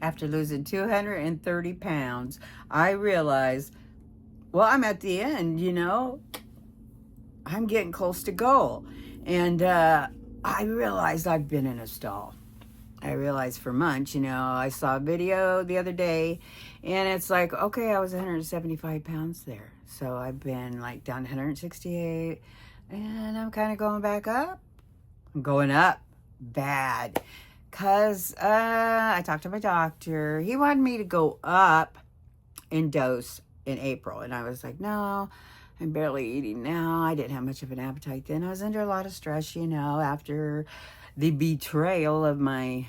after losing 230 pounds, I realized, well, I'm at the end, you know. I'm getting close to goal. And I realized I've been in a stall. I realized for months, you know, I saw a video the other day, and it's like, okay, I was 175 pounds there. So I've been like down to 168, and I'm kind of going back up. I'm going up bad. Because I talked to my doctor. He wanted me to go up in dose in April. And I was like, no, I'm barely eating now. I didn't have much of an appetite then. I was under a lot of stress, you know, after the betrayal of my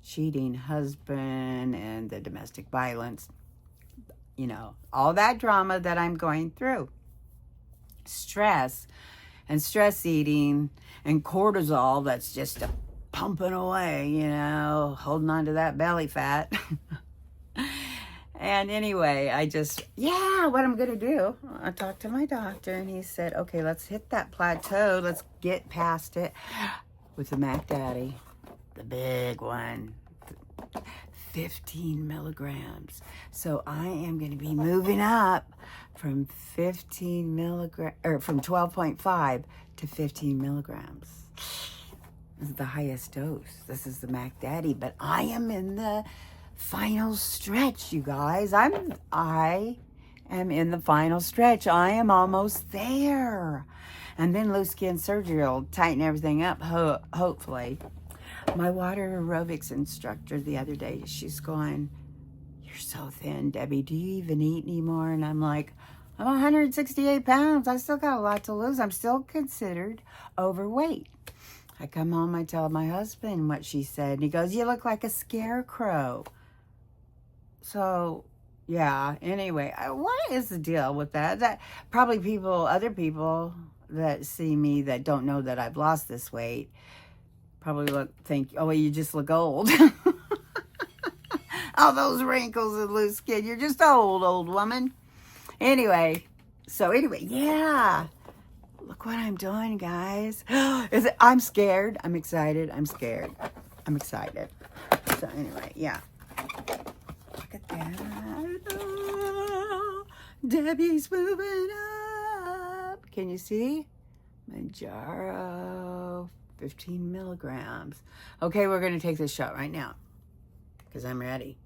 cheating husband and the domestic violence. You know, all that drama that I'm going through. Stress and stress eating and cortisol that's just pumping away, you know, holding on to that belly fat. And anyway, what I'm going to do, I talked to my doctor and he said, okay, let's hit that plateau. Let's get past it with the Mac Daddy, the big one, 15 milligrams. So I am going to be moving up from 15 milligrams, or from 12.5 to 15 milligrams. This is the highest dose. This is the Mac Daddy, but I am in the final stretch, you guys. I am in the final stretch. I am almost there. And then loose skin surgery will tighten everything up, hopefully. My water aerobics instructor the other day, she's going, you're so thin, Debbie. Do you even eat anymore? And I'm like, I'm 168 pounds. I still got a lot to lose. I'm still considered overweight. I come home, I tell my husband what she said, and he goes, you look like a scarecrow. So, yeah, anyway, what is the deal with that? That probably other people that see me that don't know that I've lost this weight, probably think, oh, well, you just look old. All those wrinkles and loose skin, you're just old woman. Anyway, yeah. Look what I'm doing, guys. I'm scared. I'm excited. I'm scared. I'm excited. So anyway, yeah. Look at that. Oh, Debbie's moving up. Can you see? Mounjaro, 15 milligrams. Okay, we're going to take this shot right now because I'm ready.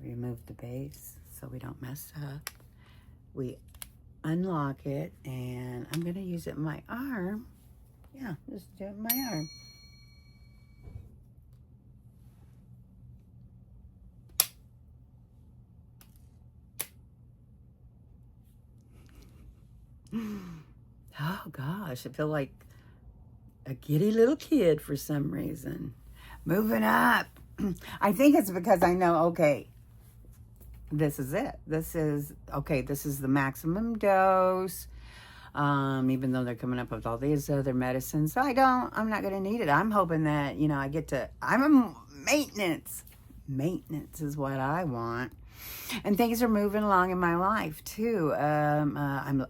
Remove the base so we don't mess up. We unlock it, and I'm going to use it in my arm. Yeah, just do it in my arm. Oh gosh, I feel like a giddy little kid for some reason. Moving up. I think it's because I know, okay, this is it. This is the maximum dose. Even though they're coming up with all these other medicines, I'm not going to need it. I'm hoping that, you know, I'm a maintenance. Maintenance is what I want. And things are moving along in my life too. I'm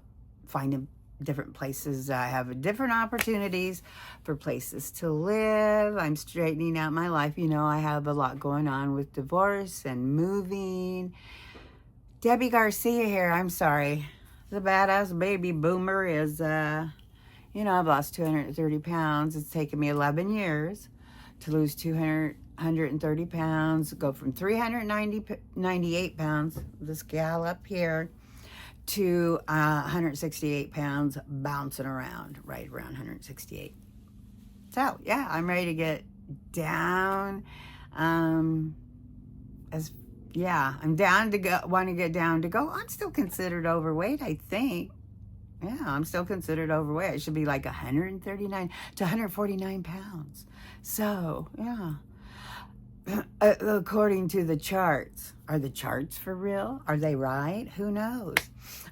finding different places. I have different opportunities for places to live. I'm straightening out my life. You know, I have a lot going on with divorce and moving. Debbie Garcia here. I'm sorry. The badass baby boomer is, you know, I've lost 230 pounds. It's taken me 11 years to lose 130 pounds, go from 398 pounds, this gal up here, to 168 pounds, bouncing around, right around 168. So, yeah, I'm ready to get down. I'm down to go, want to get down to go. I'm still considered overweight, I think. Yeah, I'm still considered overweight. I should be like 139 to 149 pounds. So, yeah. According to the charts. Are the charts for real? Are they right? Who knows?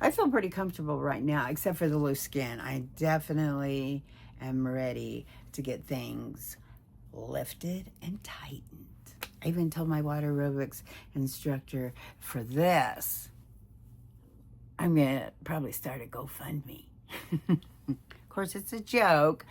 I feel pretty comfortable right now, except for the loose skin. I definitely am ready to get things lifted and tightened. I even told my water aerobics instructor for this, I'm going to probably start a GoFundMe. Of course, it's a joke.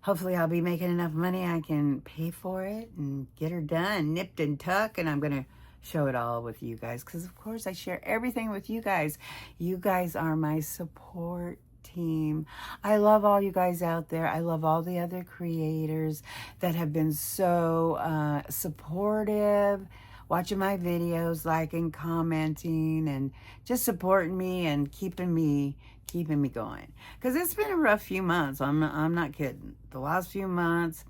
hopefully I'll be making enough money I can pay for it and get her done, nipped and tucked, and I'm going to show it all with you guys, because of course I share everything with you guys. You guys are my support team. I love all you guys out there. I love all the other creators that have been so supportive, watching my videos, liking, commenting, and just supporting me and keeping me going. Because it's been a rough few months. I'm not kidding. The last few months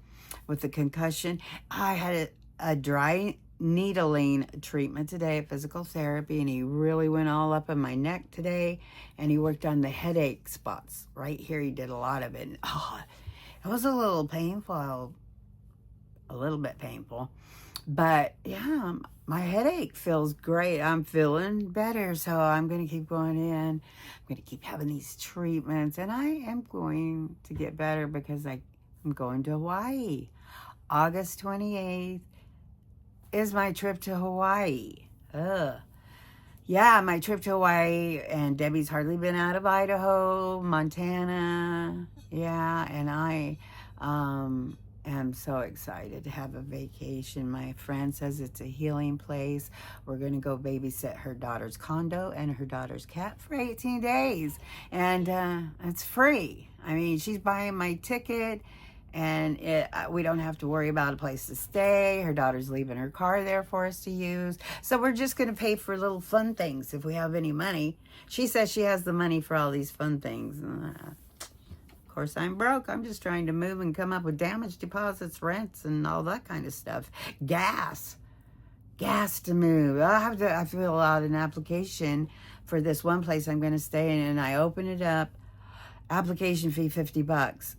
with the concussion, I had a dry needling treatment today at physical therapy, and he really went all up in my neck today, and he worked on the headache spots right here. He did a lot of it, and it was a little painful, a little bit painful, but yeah, my headache feels great. I'm feeling better, so I'm going to keep going in. I'm going to keep having these treatments, and I am going to get better because I'm going to Hawaii. August 28th is my trip to Hawaii. Yeah, my trip to Hawaii, and Debbie's hardly been out of Idaho, Montana. Yeah, and I am so excited to have a vacation. My friend says it's a healing place. We're going to go babysit her daughter's condo and her daughter's cat for 18 days. And it's free. I mean, she's buying my ticket, and we don't have to worry about a place to stay. Her daughter's leaving her car there for us to use. So we're just going to pay for little fun things if we have any money. She says she has the money for all these fun things. Of course, I'm broke. I'm just trying to move and come up with damage deposits, rents, and all that kind of stuff. Gas to move. I fill out an application for this one place I'm going to stay in, and I open it up. Application fee $50.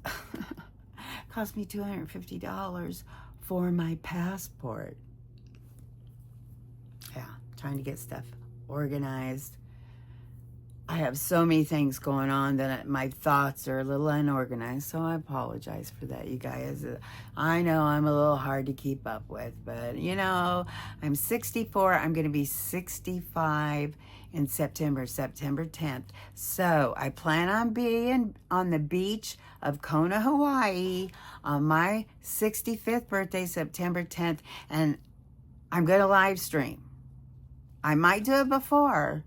Cost me $250 for my passport. Yeah, trying to get stuff organized. I have so many things going on that my thoughts are a little unorganized, so I apologize for that, you guys. I know I'm a little hard to keep up with, but you know, I'm 64. I'm going to be 65 in September 10th. So I plan on being on the beach of Kona, Hawaii on my 65th birthday, September 10th, and I'm going to live stream. I might do it before,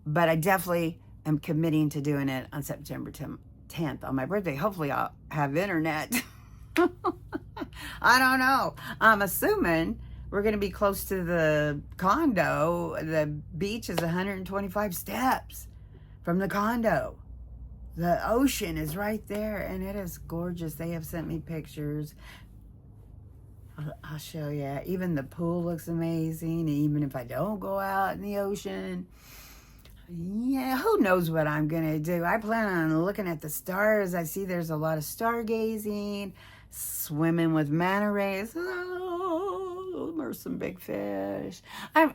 but I definitely am committing to doing it on September 10th on my birthday. Hopefully I'll have internet. I don't know. I'm assuming we're going to be close to the condo. The beach is 125 steps from the condo. The ocean is right there, and it is gorgeous. They have sent me pictures. I'll show you. Even the pool looks amazing. Even if I don't go out in the ocean, yeah, who knows what I'm going to do. I plan on looking at the stars. I see there's a lot of stargazing, swimming with manta rays. Oh, there's some big fish. I've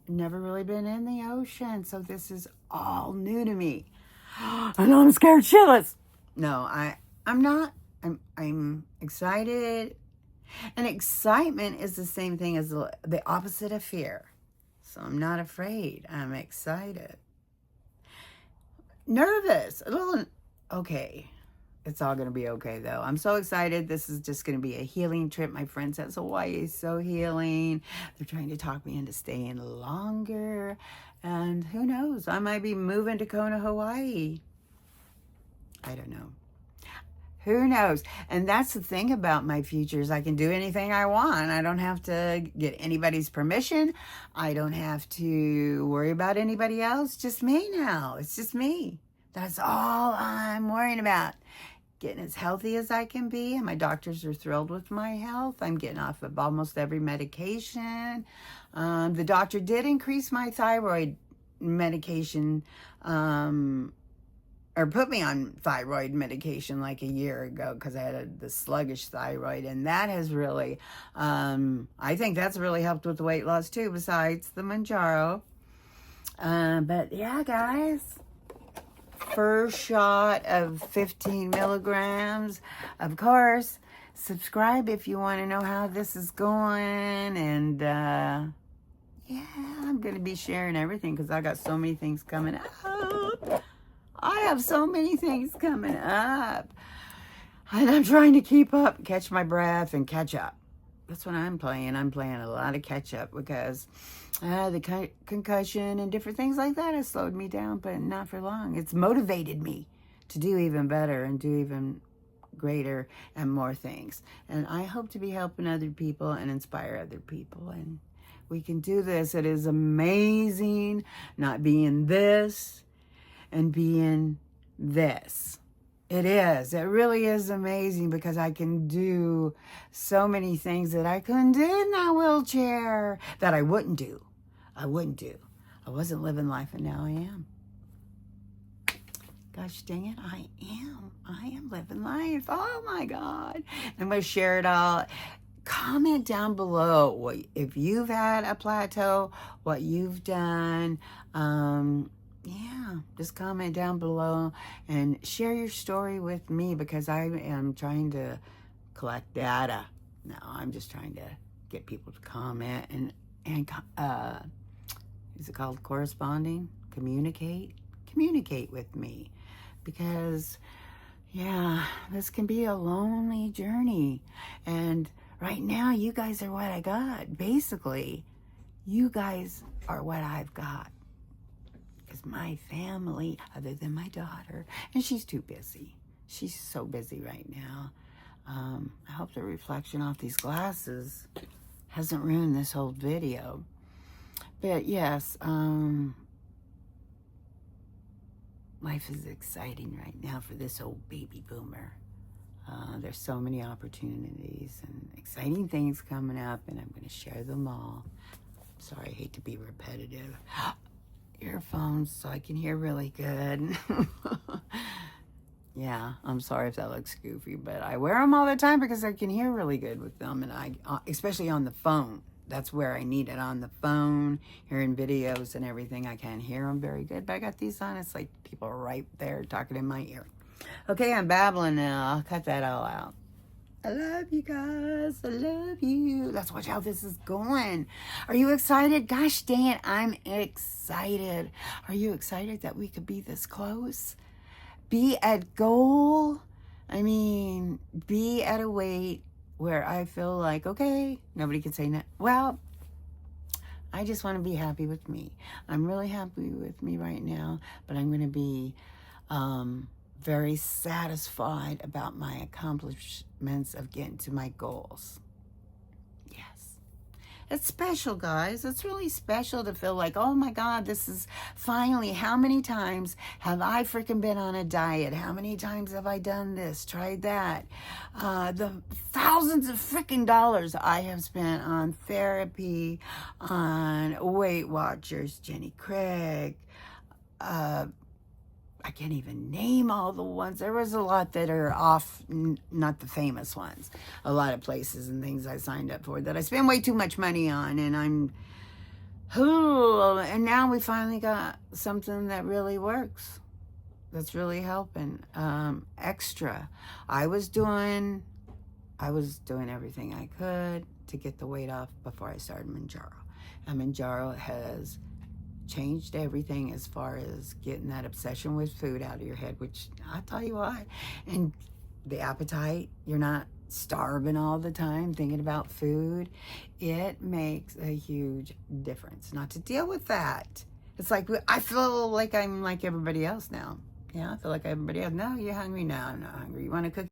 never really been in the ocean, so this is all new to me. I know I'm scared shitless. No, I'm not. I'm excited. And excitement is the same thing as the opposite of fear. So I'm not afraid. I'm excited. Nervous. A little. Okay. It's all going to be okay, though. I'm so excited. This is just going to be a healing trip. My friend says Hawaii is so healing. They're trying to talk me into staying longer. And who knows? I might be moving to Kona, Hawaii. I don't know. Who knows? And that's the thing about my future is I can do anything I want. I don't have to get anybody's permission. I don't have to worry about anybody else. Just me now. It's just me. That's all I'm worrying about. Getting as healthy as I can be. And my doctors are thrilled with my health. I'm getting off of almost every medication. The doctor did increase my thyroid medication, or put me on thyroid medication like a year ago because I had the sluggish thyroid, and that has really, I think that's really helped with the weight loss too, besides the Mounjaro. But yeah, guys, first shot of 15 milligrams. Of course, subscribe if you want to know how this is going, and yeah, I'm going to be sharing everything because I got so many things coming up. I have so many things coming up. And I'm trying to keep up, catch my breath, and catch up. That's what I'm playing. I'm playing a lot of catch up because the concussion and different things like that has slowed me down, but not for long. It's motivated me to do even better and do even greater and more things. And I hope to be helping other people and inspire other people. And we can do this. It is amazing not being this and being this. It is. It really is amazing because I can do so many things that I couldn't do in that wheelchair that I wouldn't do. I wasn't living life, and now I am. Gosh dang it, I am living life. Oh my God. I'm going to share it all. Comment down below if you've had a plateau, what you've done. Yeah, just comment down below and share your story with me because I am trying to collect data. No, I'm just trying to get people to comment and is it called corresponding? Communicate with me because, yeah, this can be a lonely journey. And right now, you guys are what I got. Basically, you guys are what I've got. Because my family, other than my daughter, and she's too busy. She's so busy right now. I hope the reflection off these glasses hasn't ruined this whole video. But yes, life is exciting right now for this old baby boomer. There's so many opportunities and exciting things coming up, and I'm going to share them all. Sorry, I hate to be repetitive. Earphones so I can hear really good. Yeah, I'm sorry if that looks goofy, but I wear them all the time because I can hear really good with them, and especially on the phone. That's where I need it, on the phone, hearing videos and everything. I can't hear them very good, but I got these on. It's like people are right there talking in my ear. Okay, I'm babbling now. I'll cut that all out. I love you guys. I love you. Let's watch how this is going. Are you excited? Gosh dang it, I'm excited. Are you excited that we could be this close? Be at goal. I mean, be at a weight where I feel like, okay, nobody can say no. Well, I just want to be happy with me. I'm really happy with me right now, but I'm going to be very satisfied about my accomplishments of getting to my goals. Yes. It's special, guys. It's really special to feel like, oh my God, this is finally, how many times have I freaking been on a diet? How many times have I done this, tried that? The thousands of freaking dollars I have spent on therapy, on Weight Watchers, Jenny Craig, I can't even name all the ones. There was a lot that are off, not the famous ones. A lot of places and things I signed up for that I spend way too much money on, and and now we finally got something that really works. That's really helping. Extra. I was doing everything I could to get the weight off before I started Mounjaro. And Mounjaro has changed everything as far as getting that obsession with food out of your head, which I'll tell you what, and the appetite, you're not starving all the time thinking about food. It makes a huge difference. Not to deal with that. It's like, I feel like I'm like everybody else now. Yeah, I feel like everybody else. No, you're hungry? No, I'm not hungry. You want to cook?